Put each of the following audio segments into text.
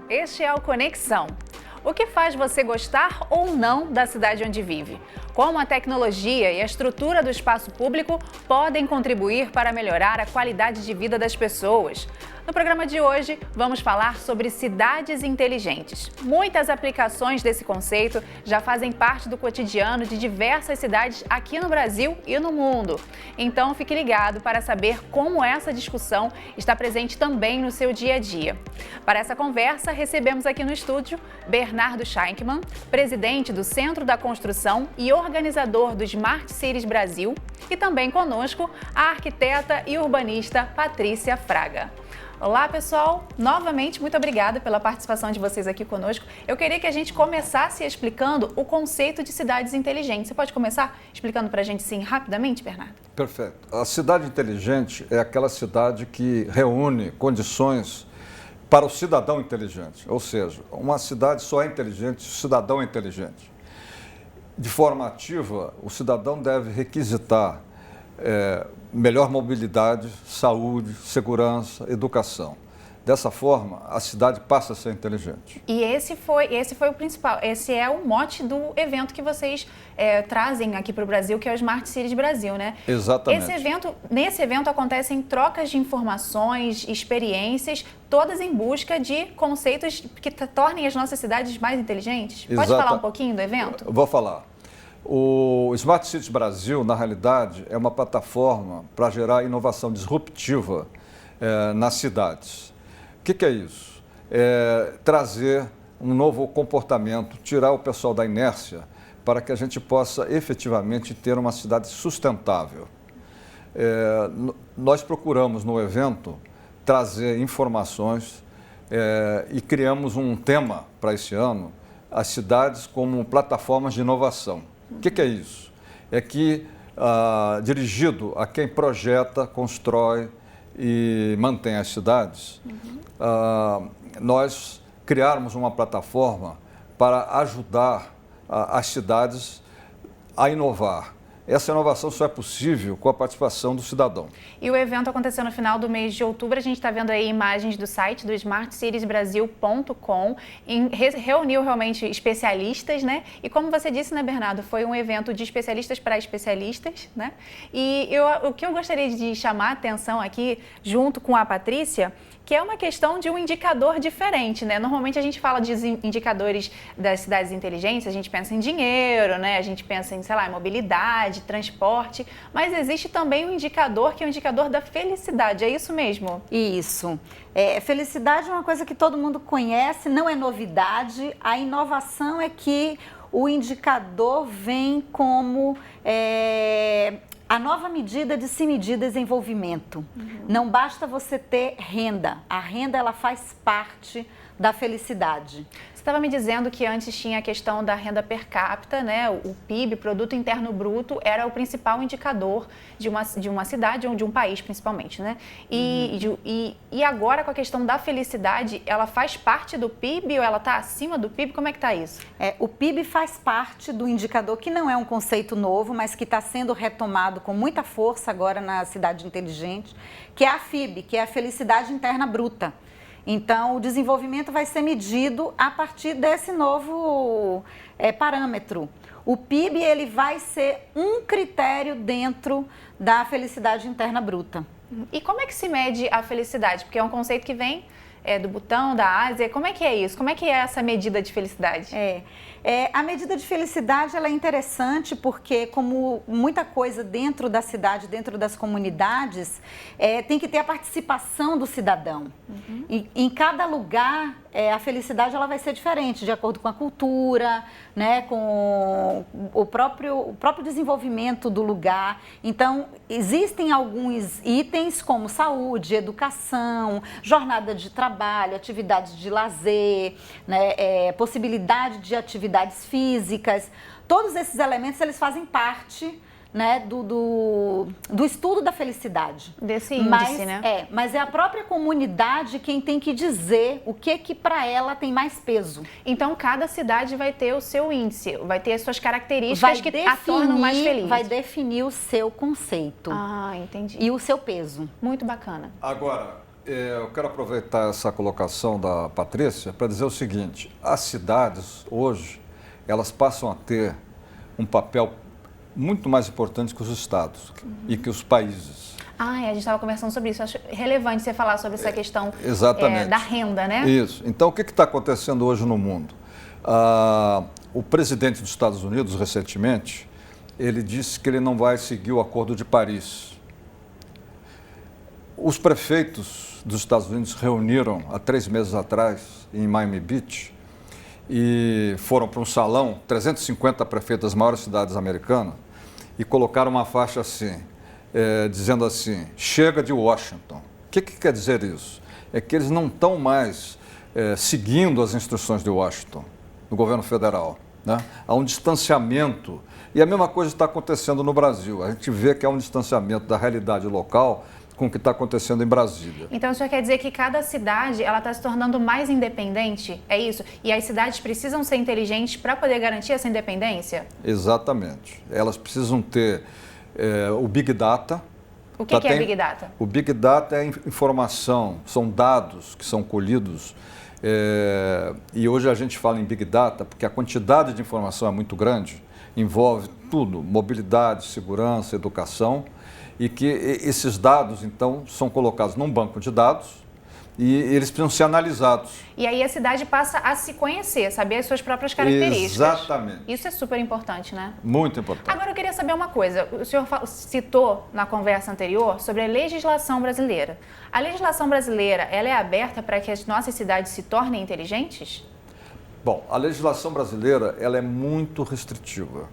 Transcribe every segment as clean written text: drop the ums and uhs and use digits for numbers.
Este é o Conexão. O que faz você gostar ou não da cidade onde vive? Como a tecnologia e a estrutura do espaço público podem contribuir para melhorar a qualidade de vida das pessoas? No programa de hoje, vamos falar sobre cidades inteligentes. Muitas aplicações desse conceito já fazem parte do cotidiano de diversas cidades aqui no Brasil e no mundo. Então, fique ligado para saber como essa discussão está presente também no seu dia a dia. Para essa conversa, recebemos aqui no estúdio Bernardo Scheinkman, presidente do Centro da Construção e organizador do Smart Cities Brasil, e também conosco a arquiteta e urbanista Patrícia Fraga. Olá, pessoal! Novamente, muito obrigada pela participação de vocês aqui conosco. Eu queria que a gente começasse explicando o conceito de cidades inteligentes. Você pode começar explicando para a gente, sim, rapidamente, Bernardo? Perfeito. A cidade inteligente é aquela cidade que reúne condições para o cidadão inteligente. Ou seja, uma cidade só é inteligente se o cidadão é inteligente. De forma ativa, o cidadão deve requisitar melhor mobilidade, saúde, segurança, educação. Dessa forma, a cidade passa a ser inteligente. E esse foi o principal, esse é o mote do evento que vocês trazem aqui para o Brasil, que é o Smart Cities Brasil, né? Exatamente. Nesse evento acontecem trocas de informações, experiências, todas em busca de conceitos que tornem as nossas cidades mais inteligentes. Pode falar um pouquinho do evento? Vou falar. O Smart Cities Brasil, na realidade, é uma plataforma para gerar inovação disruptiva nas cidades. O que é isso? É trazer um novo comportamento, tirar o pessoal da inércia para que a gente possa efetivamente ter uma cidade sustentável. Nós procuramos no evento trazer informações e criamos um tema para esse ano, as cidades como plataformas de inovação. O que é isso? É que, dirigido a quem projeta, constrói e mantém as cidades, nós criarmos uma plataforma para ajudar as cidades a inovar. Essa inovação só é possível com a participação do cidadão. E o evento aconteceu no final do mês de outubro. A gente está vendo aí imagens do site do smartcitiesbrasil.com. Reuniu realmente especialistas, né? E como você disse, né, Bernardo, foi um evento de especialistas para especialistas, né? E o que eu gostaria de chamar a atenção aqui, junto com a Patrícia, que é uma questão de um indicador diferente, né? Normalmente a gente fala de indicadores das cidades inteligentes, a gente pensa em dinheiro, né? A gente pensa em, sei lá, mobilidade, transporte, mas existe também um indicador que é o indicador da felicidade, é isso mesmo? Isso. Felicidade é uma coisa que todo mundo conhece, não é novidade. A inovação é que o indicador vem como a nova medida de se medir desenvolvimento. Não basta você ter renda. A renda, ela faz parte da felicidade. Você estava me dizendo que antes tinha a questão da renda per capita, né? O PIB, Produto Interno Bruto, era o principal indicador de uma cidade ou de um país, principalmente, né? E agora, com a questão da felicidade, ela faz parte do PIB ou ela está acima do PIB? Como é que está isso? O PIB faz parte do indicador, que não é um conceito novo, mas que está sendo retomado com muita força agora na cidade inteligente, que é a FIB, que é a Felicidade Interna Bruta. Então, o desenvolvimento vai ser medido a partir desse novo parâmetro. O PIB, ele vai ser um critério dentro da felicidade interna bruta. E como é que se mede a felicidade? Porque é um conceito que vem do Butão, da Ásia. Como é que é isso? Como é que é essa medida de felicidade? A medida de felicidade, ela é interessante porque, como muita coisa dentro da cidade, dentro das comunidades, tem que ter a participação do cidadão. Em cada lugar, a felicidade ela vai ser diferente, de acordo com a cultura, né, com o próprio desenvolvimento do lugar. Então, existem alguns itens como saúde, educação, jornada de trabalho, atividades de lazer, né, possibilidade de atividades físicas. Todos esses elementos, eles fazem parte, né, do estudo da felicidade. Desse índice, né? Mas é a própria comunidade quem tem que dizer o que para ela tem mais peso. Então, cada cidade vai ter o seu índice, vai ter as suas características que a tornam mais feliz. Vai definir o seu conceito. Entendi. E o seu peso. Muito bacana. Agora, Eu quero aproveitar essa colocação da Patrícia para dizer o seguinte: as cidades, hoje, elas passam a ter um papel muito mais importante que os estados e que os países. A gente estava conversando sobre isso. Acho relevante você falar sobre essa questão da renda, né? Isso. Então, o que está acontecendo hoje no mundo? O presidente dos Estados Unidos, recentemente, ele disse que ele não vai seguir o Acordo de Paris. Os prefeitos dos Estados Unidos reuniram há 3 meses atrás, em Miami Beach, e foram para um salão, 350 prefeitos das maiores cidades americanas, e colocaram uma faixa assim, dizendo assim: chega de Washington. O que quer dizer isso? É que eles não estão mais seguindo as instruções de Washington, do governo federal, né? Há um distanciamento. E a mesma coisa está acontecendo no Brasil. A gente vê que há um distanciamento da realidade local com o que está acontecendo em Brasília. Então, o senhor quer dizer que cada cidade está se tornando mais independente? É isso? E as cidades precisam ser inteligentes para poder garantir essa independência? Exatamente. Elas precisam ter o Big Data. O que é Big Data? O Big Data é informação, são dados que são colhidos. E hoje a gente fala em Big Data porque a quantidade de informação é muito grande, envolve tudo, mobilidade, segurança, educação, e que esses dados, então, são colocados num banco de dados e eles precisam ser analisados. E aí a cidade passa a se conhecer, saber as suas próprias características. Exatamente. Isso é super importante, né? Muito importante. Agora eu queria saber uma coisa. O senhor citou na conversa anterior sobre a legislação brasileira. A legislação brasileira, ela é aberta para que as nossas cidades se tornem inteligentes? Bom, a legislação brasileira, ela é muito restritiva.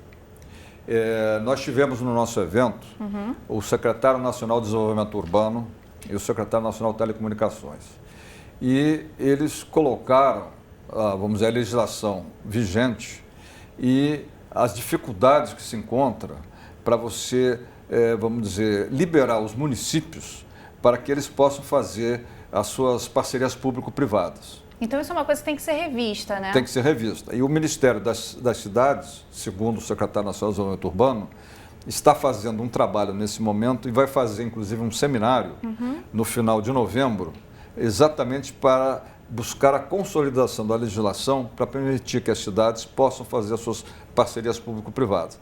Nós tivemos no nosso evento o secretário nacional de desenvolvimento urbano e o secretário nacional de telecomunicações. E eles colocaram, vamos dizer, a legislação vigente e as dificuldades que se encontra para você, vamos dizer, liberar os municípios para que eles possam fazer as suas parcerias público-privadas. Então isso é uma coisa que tem que ser revista, né? Tem que ser revista. E o Ministério das Cidades, segundo o secretário nacional de desenvolvimento urbano, está fazendo um trabalho nesse momento e vai fazer, inclusive, um seminário no final de novembro, exatamente para buscar a consolidação da legislação para permitir que as cidades possam fazer as suas parcerias público-privadas.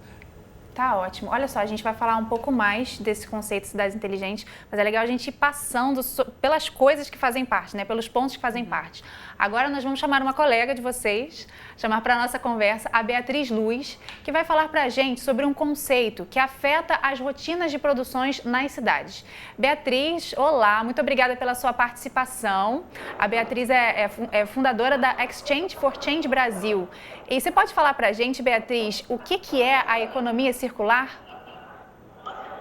Tá ótimo. Olha só, a gente vai falar um pouco mais desse conceito de cidades inteligentes, mas é legal a gente ir passando pelas coisas que fazem parte, né? Pelos pontos que fazem parte. Agora nós vamos chamar uma colega de vocês, chamar para a nossa conversa a Beatriz Luz, que vai falar para a gente sobre um conceito que afeta as rotinas de produções nas cidades. Beatriz, olá, muito obrigada pela sua participação. A Beatriz é fundadora da Exchange for Change Brasil. E você pode falar para a gente, Beatriz, o que é a economia circular?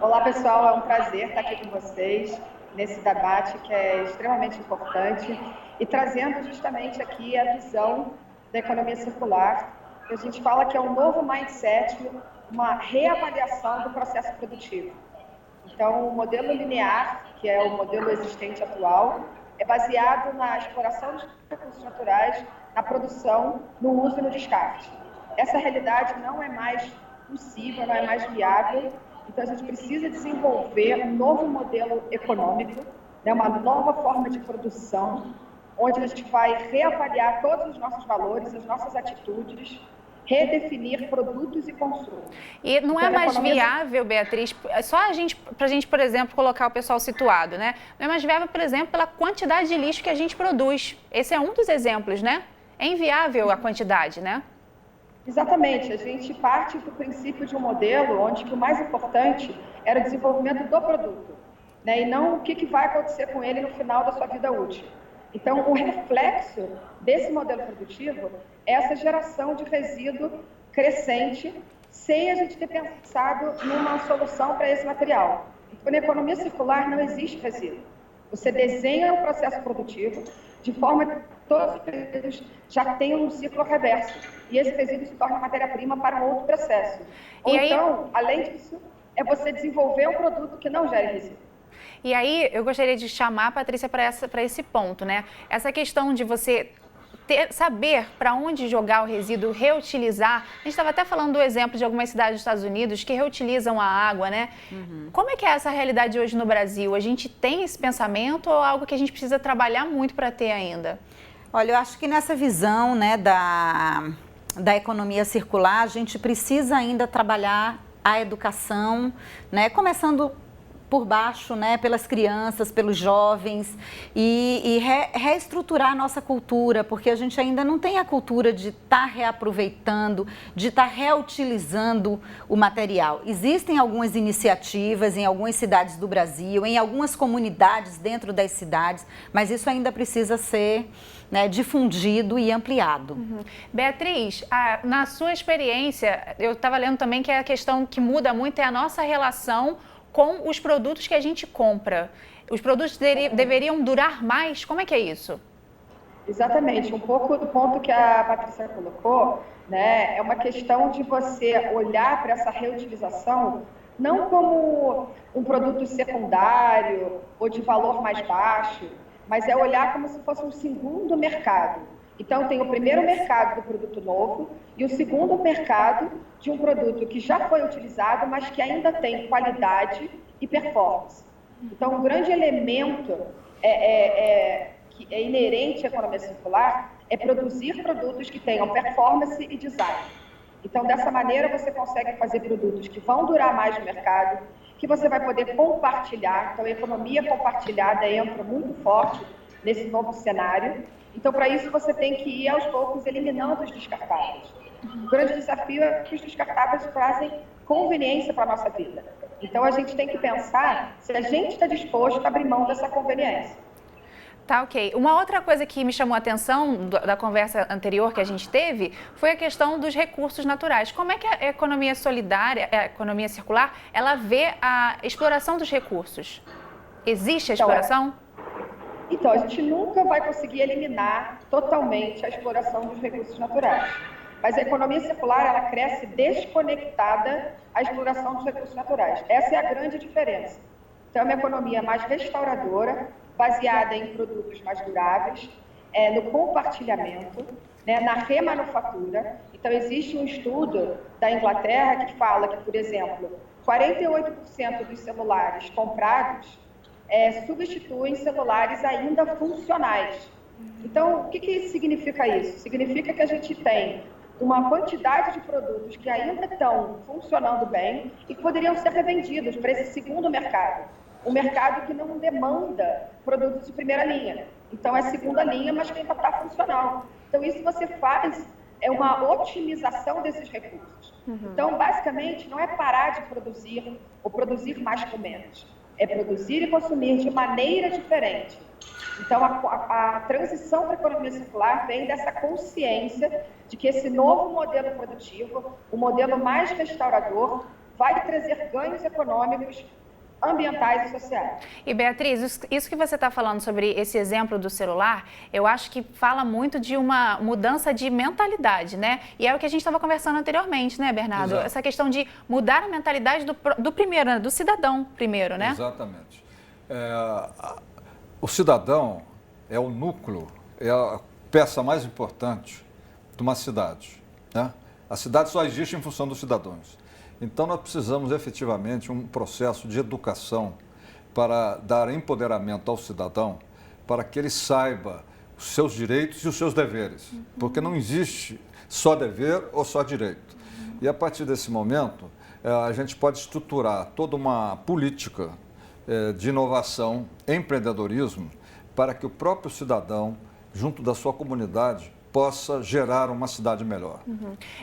Olá, pessoal. É um prazer estar aqui com vocês nesse debate que é extremamente importante e trazendo justamente aqui a visão da economia circular. A gente fala que é um novo mindset, uma reavaliação do processo produtivo. Então, o modelo linear, que é o modelo existente atual, é baseado na exploração dos recursos naturais, na produção, no uso e no descarte. Essa realidade não é mais possível, não é mais viável, então a gente precisa desenvolver um novo modelo econômico, né, uma nova forma de produção, onde a gente vai reavaliar todos os nossos valores, as nossssas atitudes, redefinir produtos e consumo. E não é mais viável, Beatriz, só para a gente, por exemplo, colocar o pessoal situado, né? Não é mais viável, por exemplo, pela quantidade de lixo que a gente produz. Esse é um dos exemplos, né? É inviável a quantidade, né? Exatamente. A gente parte do princípio de um modelo onde que o mais importante era o desenvolvimento do produto, né? E não o que vai acontecer com ele no final da sua vida útil. Então, o reflexo desse modelo produtivo é essa geração de resíduo crescente, sem a gente ter pensado numa solução para esse material. Então, na economia circular não existe resíduo. Você desenha o processo produtivo de forma que todos os resíduos já tenham um ciclo reverso. E esse resíduo se torna matéria-prima para um outro processo. Ou então, além disso, é você desenvolver um produto que não gere resíduo. E aí, eu gostaria de chamar a Patrícia para esse ponto, né? Essa questão de você saber para onde jogar o resíduo, reutilizar. A gente estava até falando do exemplo de algumas cidades dos Estados Unidos que reutilizam a água, né? Como é que é essa realidade hoje no Brasil? A gente tem esse pensamento ou é algo que a gente precisa trabalhar muito para ter ainda? Olha, eu acho que nessa visão, né, da economia circular, a gente precisa ainda trabalhar a educação, né, começando por baixo, né, pelas crianças, pelos jovens e reestruturar a nossa cultura, porque a gente ainda não tem a cultura de estar reaproveitando, de estar reutilizando o material. Existem algumas iniciativas em algumas cidades do Brasil, em algumas comunidades dentro das cidades, mas isso ainda precisa ser, né, difundido e ampliado. Beatriz, na sua experiência, eu estava lendo também que a questão que muda muito é a nossa relação com os produtos que a gente compra. Os produtos deveriam durar mais? Como é que é isso? Exatamente. Um pouco do ponto que a Patrícia colocou, né, é uma questão de você olhar para essa reutilização não como um produto secundário ou de valor mais baixo, mas é olhar como se fosse um segundo mercado. Então, tem o primeiro mercado do produto novo e o segundo mercado de um produto que já foi utilizado, mas que ainda tem qualidade e performance. Então, um grande elemento que é inerente à economia circular é produzir produtos que tenham performance e design. Então, dessa maneira, você consegue fazer produtos que vão durar mais no mercado, que você vai poder compartilhar. Então, a economia compartilhada entra muito forte nesse novo cenário. Então, para isso, você tem que ir aos poucos eliminando os descartáveis. O grande desafio é que os descartáveis trazem conveniência para a nossa vida. Então, a gente tem que pensar se a gente está disposto a abrir mão dessa conveniência. Tá, ok. Uma outra coisa que me chamou a atenção da conversa anterior que a gente teve foi a questão dos recursos naturais. Como é que a economia solidária, a economia circular, ela vê a exploração dos recursos? Existe a exploração? Então, a gente nunca vai conseguir eliminar totalmente a exploração dos recursos naturais. Mas a economia circular, ela cresce desconectada à exploração dos recursos naturais. Essa é a grande diferença. Então, é uma economia mais restauradora, baseada em produtos mais duráveis, no compartilhamento, né, na remanufatura. Então, existe um estudo da Inglaterra que fala que, por exemplo, 48% dos celulares comprados substituem celulares ainda funcionais. Então, o que significa isso? Significa que a gente tem uma quantidade de produtos que ainda estão funcionando bem e que poderiam ser revendidos para esse segundo mercado. Um mercado que não demanda produtos de primeira linha. Então, é segunda linha, mas que ainda está funcional. Então, isso você faz, é uma otimização desses recursos. Então, basicamente, não é parar de produzir ou produzir mais com menos. É produzir e consumir de maneira diferente. Então, a transição para a economia circular vem dessa consciência de que esse novo modelo produtivo, o modelo mais restaurador, vai trazer ganhos econômicos, ambientais e sociais. E Beatriz, isso que você está falando sobre esse exemplo do celular, eu acho que fala muito de uma mudança de mentalidade, né? E é o que a gente estava conversando anteriormente, né, Bernardo? Exato. Essa questão de mudar a mentalidade do primeiro, né? Do cidadão primeiro, né? Exatamente. O cidadão é o núcleo, é a peça mais importante de uma cidade, né? A cidade só existe em função dos cidadãos. Então, nós precisamos efetivamente um processo de educação para dar empoderamento ao cidadão, para que ele saiba os seus direitos e os seus deveres, porque não existe só dever ou só direito. E a partir desse momento, a gente pode estruturar toda uma política de inovação, empreendedorismo, para que o próprio cidadão, junto da sua comunidade, possa gerar uma cidade melhor.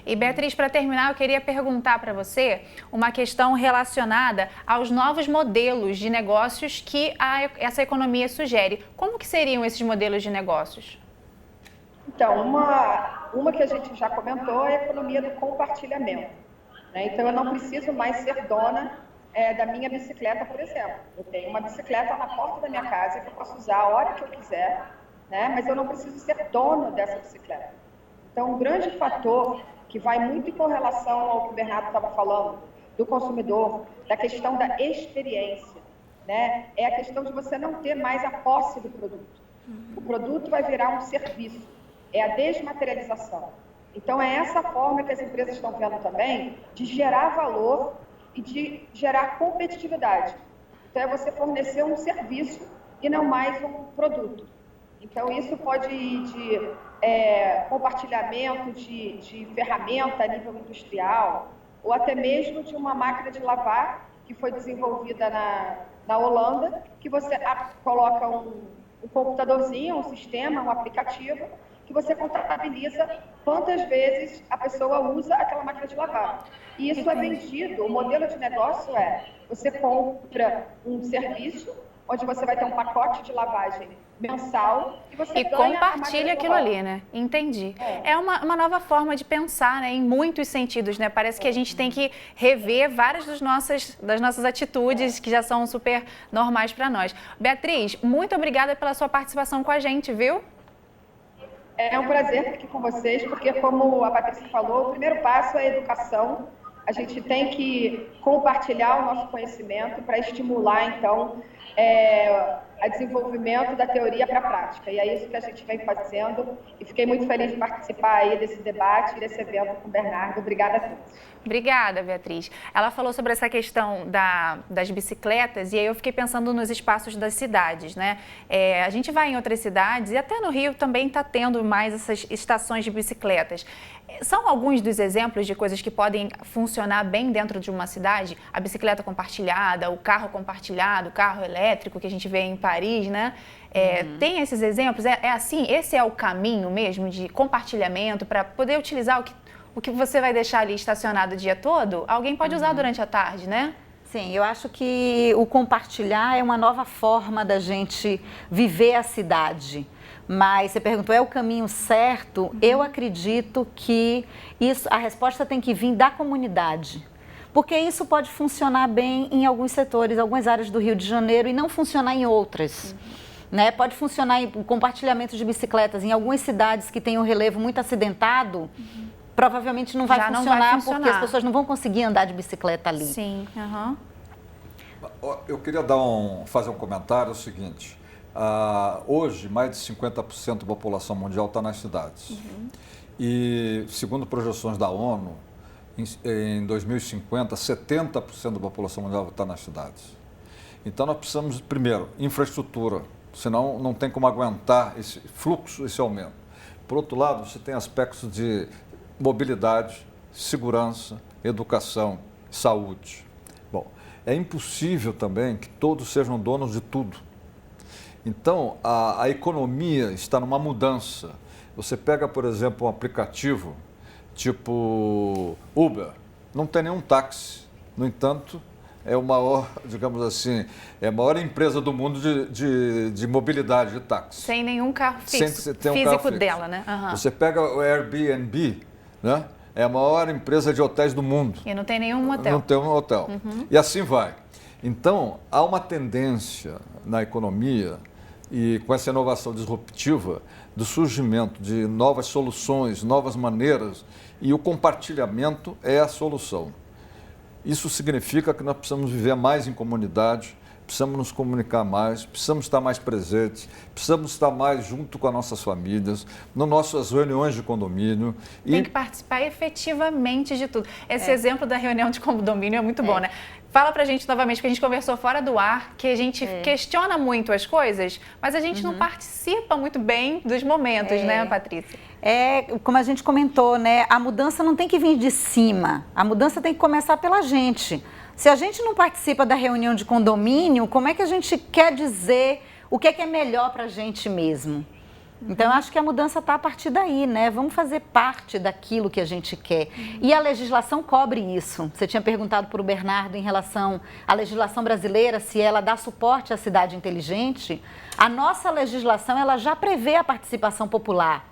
E Beatriz, para terminar, eu queria perguntar para você uma questão relacionada aos novos modelos de negócios que essa economia sugere. Como que seriam esses modelos de negócios? Então, uma que a gente já comentou é a economia do compartilhamento, né? Então, eu não preciso mais ser dona da minha bicicleta, por exemplo. Eu tenho uma bicicleta na porta da minha casa que eu posso usar a hora que eu quiser, né? Mas eu não preciso ser dono dessa bicicleta. Então, um grande fator que vai muito em correlação ao que o Bernardo estava falando, do consumidor, da questão da experiência, né? É a questão de você não ter mais a posse do produto. O produto vai virar um serviço. é a desmaterialização. Então, é essa forma que as empresas estão vendo também de gerar valor e de gerar competitividade. Então, é você fornecer um serviço e não mais um produto. Então, isso pode ir de compartilhamento de ferramenta a nível industrial, ou até mesmo de uma máquina de lavar que foi desenvolvida na Holanda, que você coloca um computadorzinho, um sistema, um aplicativo, que você contabiliza quantas vezes a pessoa usa aquela máquina de lavar. E isso é vendido, o modelo de negócio você compra um serviço, onde você vai ter um pacote de lavagem mensal e você ganha compartilha aquilo ali, né? Entendi. É uma nova forma de pensar, né? Em muitos sentidos, né? Parece que a gente tem que rever várias das nossas atitudes que já são super normais para nós. Beatriz, muito obrigada pela sua participação com a gente, viu? É um prazer estar aqui com vocês, porque como a Patrícia falou, o primeiro passo é a educação. A gente tem que compartilhar o nosso conhecimento para estimular, então, o desenvolvimento da teoria para a prática. E é isso que a gente vem fazendo. E fiquei muito feliz de participar aí desse debate, desse evento com o Bernardo. Obrigada a todos. Obrigada, Beatriz. Ela falou sobre essa questão das bicicletas e aí eu fiquei pensando nos espaços das cidades, né? A gente vai em outras cidades e até no Rio também está tendo mais essas estações de bicicletas. São alguns dos exemplos de coisas que podem funcionar bem dentro de uma cidade? A bicicleta compartilhada, o carro compartilhado, o carro elétrico que a gente vê em Paris, né? Tem esses exemplos? É assim? Esse é o caminho mesmo de compartilhamento para poder utilizar o que você vai deixar ali estacionado o dia todo? Alguém pode usar durante a tarde, né? Sim, eu acho que o compartilhar é uma nova forma da gente viver a cidade. Mas você perguntou, é o caminho certo? Eu acredito que a resposta tem que vir da comunidade. Porque isso pode funcionar bem em alguns setores, algumas áreas do Rio de Janeiro e não funcionar em outras. Né? Pode funcionar em compartilhamento de bicicletas em algumas cidades que têm um relevo muito acidentado. Provavelmente não vai funcionar porque as pessoas não vão conseguir andar de bicicleta ali. Sim. Eu queria fazer um comentário, o seguinte. Hoje, mais de 50% da população mundial está nas cidades. E, segundo projeções da ONU, em 2050, 70% da população mundial vai estar nas cidades. Então, nós precisamos, primeiro, infraestrutura, senão não tem como aguentar esse fluxo, esse aumento. Por outro lado, você tem aspectos de mobilidade, segurança, educação, saúde. Bom, é impossível também que todos sejam donos de tudo. Então, a economia está numa mudança. Você pega, por exemplo, um aplicativo tipo Uber, não tem nenhum táxi. No entanto, é o maior, digamos assim, é a maior empresa do mundo de mobilidade de táxi. Sem nenhum carro físico dela, né? Você pega o Airbnb, né? É a maior empresa de hotéis do mundo. E não tem nenhum hotel. Não tem um hotel. E assim vai. Então, há uma tendência na economia e com essa inovação disruptiva do surgimento de novas soluções, novas maneiras, e o compartilhamento é a solução. Isso significa que nós precisamos viver mais em comunidade, precisamos nos comunicar mais, precisamos estar mais presentes, precisamos estar mais junto com as nossas famílias, nas nossas reuniões de condomínio. Tem que participar efetivamente de tudo. Esse exemplo da reunião de condomínio é muito bom, né? Fala pra gente novamente, porque a gente conversou fora do ar, que a gente questiona muito as coisas, mas a gente não participa muito bem dos momentos, né, Patrícia? Como a gente comentou, né? A mudança não tem que vir de cima, a mudança tem que começar pela gente. Se a gente não participa da reunião de condomínio, como é que a gente quer dizer o que é melhor pra gente mesmo? Então, eu acho que a mudança está a partir daí, né? Vamos fazer parte daquilo que a gente quer. E a legislação cobre isso. Você tinha perguntado para o Bernardo em relação à legislação brasileira, se ela dá suporte à cidade inteligente. A nossa legislação, ela já prevê a participação popular.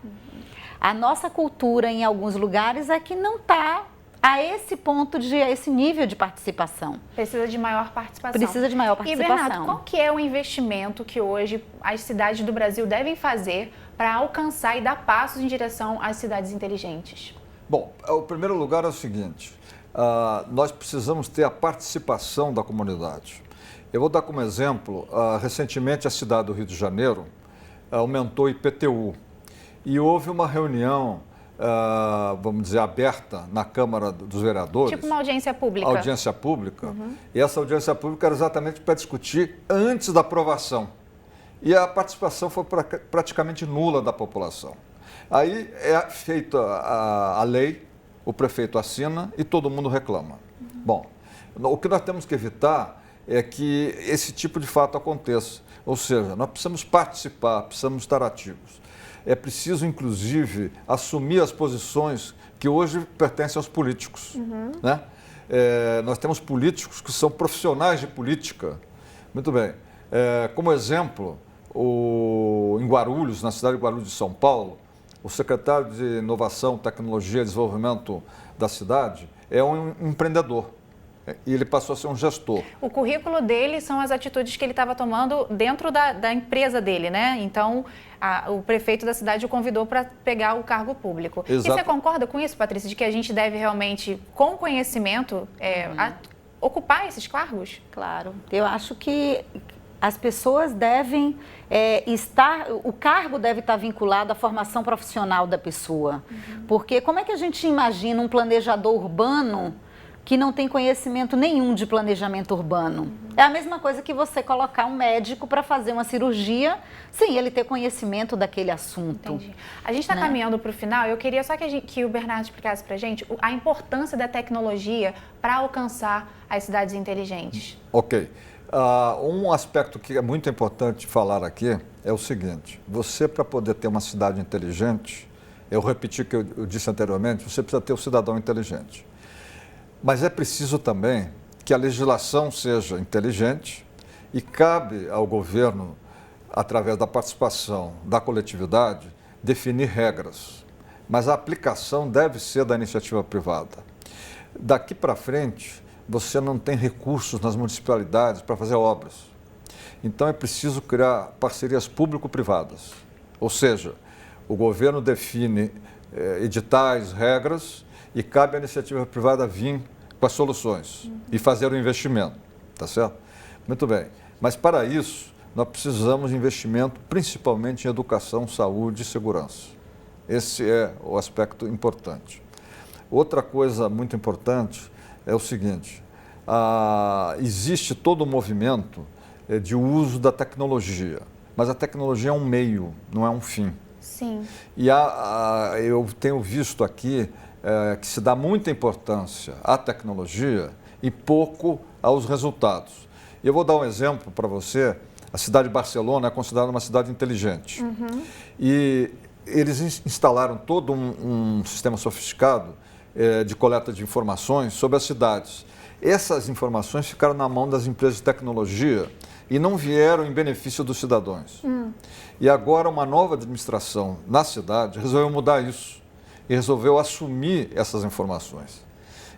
A nossa cultura, em alguns lugares, é que não está a esse ponto, a esse nível de participação. Precisa de maior participação. Precisa de maior participação. E, Bernardo, qual que é o investimento que hoje as cidades do Brasil devem fazer para alcançar e dar passos em direção às cidades inteligentes? Bom, o primeiro lugar é o seguinte, nós precisamos ter a participação da comunidade. Eu vou dar como exemplo, recentemente a cidade do Rio de Janeiro aumentou o IPTU. e houve uma reunião, vamos dizer, aberta na Câmara dos Vereadores. Tipo uma audiência pública. Audiência pública. E essa audiência pública era exatamente para discutir antes da aprovação. E a participação foi praticamente nula da população. Aí é feita a lei, o prefeito assina e todo mundo reclama. Bom, o que nós temos que evitar é que esse tipo de fato aconteça. Ou seja, nós precisamos participar, precisamos estar ativos. É preciso, inclusive, assumir as posições que hoje pertencem aos políticos. Né? Nós temos políticos que são profissionais de política. Muito bem. Como exemplo, em Guarulhos, na cidade de Guarulhos de São Paulo, o secretário de Inovação, Tecnologia e Desenvolvimento da cidade é um empreendedor. E ele passou a ser um gestor. O currículo dele são as atitudes que ele estava tomando dentro da empresa dele, né? Então, o prefeito da cidade o convidou para pegar o cargo público. Exato. E você concorda com isso, Patrícia, de que a gente deve realmente, com conhecimento, ocupar esses cargos? Claro. Eu acho que as pessoas devem o cargo deve estar vinculado à formação profissional da pessoa. Porque como é que a gente imagina um planejador urbano que não tem conhecimento nenhum de planejamento urbano? É a mesma coisa que você colocar um médico para fazer uma cirurgia sem ele ter conhecimento daquele assunto. Entendi. A gente está caminhando para o final. Eu queria só que o Bernardo explicasse para a gente a importância da tecnologia para alcançar as cidades inteligentes. Ok. Um aspecto que é muito importante falar aqui é o seguinte: você, para poder ter uma cidade inteligente, eu repeti o que eu disse anteriormente, você precisa ter o cidadão inteligente. Mas é preciso também que a legislação seja inteligente e cabe ao governo, através da participação da coletividade, definir regras. Mas a aplicação deve ser da iniciativa privada. Daqui para frente, você não tem recursos nas municipalidades para fazer obras. Então é preciso criar parcerias público-privadas. Ou seja, o governo define editais, regras, e cabe à iniciativa privada vir com as soluções e fazer o investimento, tá certo? Muito bem, mas para isso nós precisamos de investimento principalmente em educação, saúde e segurança. Esse é o aspecto importante. Outra coisa muito importante é o seguinte: existe todo um movimento de uso da tecnologia, mas a tecnologia é um meio, não é um fim. Sim. E eu tenho visto aqui que se dá muita importância à tecnologia e pouco aos resultados. E eu vou dar um exemplo para você. A cidade de Barcelona é considerada uma cidade inteligente. E eles instalaram todo um sistema sofisticado de coleta de informações sobre as cidades. Essas informações ficaram na mão das empresas de tecnologia e não vieram em benefício dos cidadãos. E agora uma nova administração na cidade resolveu mudar isso e resolveu assumir essas informações.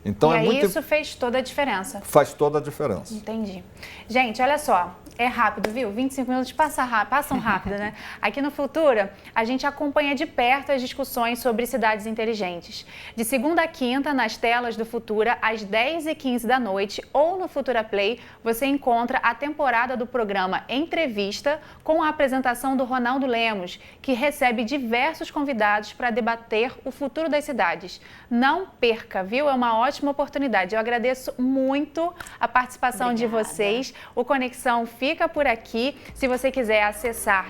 Então, isso fez toda a diferença. Faz toda a diferença. Entendi. Gente, olha só, é rápido, viu? 25 minutos passam rápido, né? Aqui no Futura, a gente acompanha de perto as discussões sobre cidades inteligentes. De segunda a quinta, nas telas do Futura, às 10h15 da noite, ou no Futura Play, você encontra a temporada do programa Entrevista, com a apresentação do Ronaldo Lemos, que recebe diversos convidados para debater o futuro das cidades. Não perca, viu? É uma ótima oportunidade. Eu agradeço muito a participação de vocês. O Conexão fica por aqui. Se você quiser acessar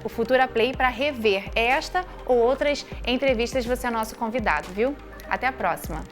o Futura Play para rever esta ou outras entrevistas, você é nosso convidado, viu? Até a próxima!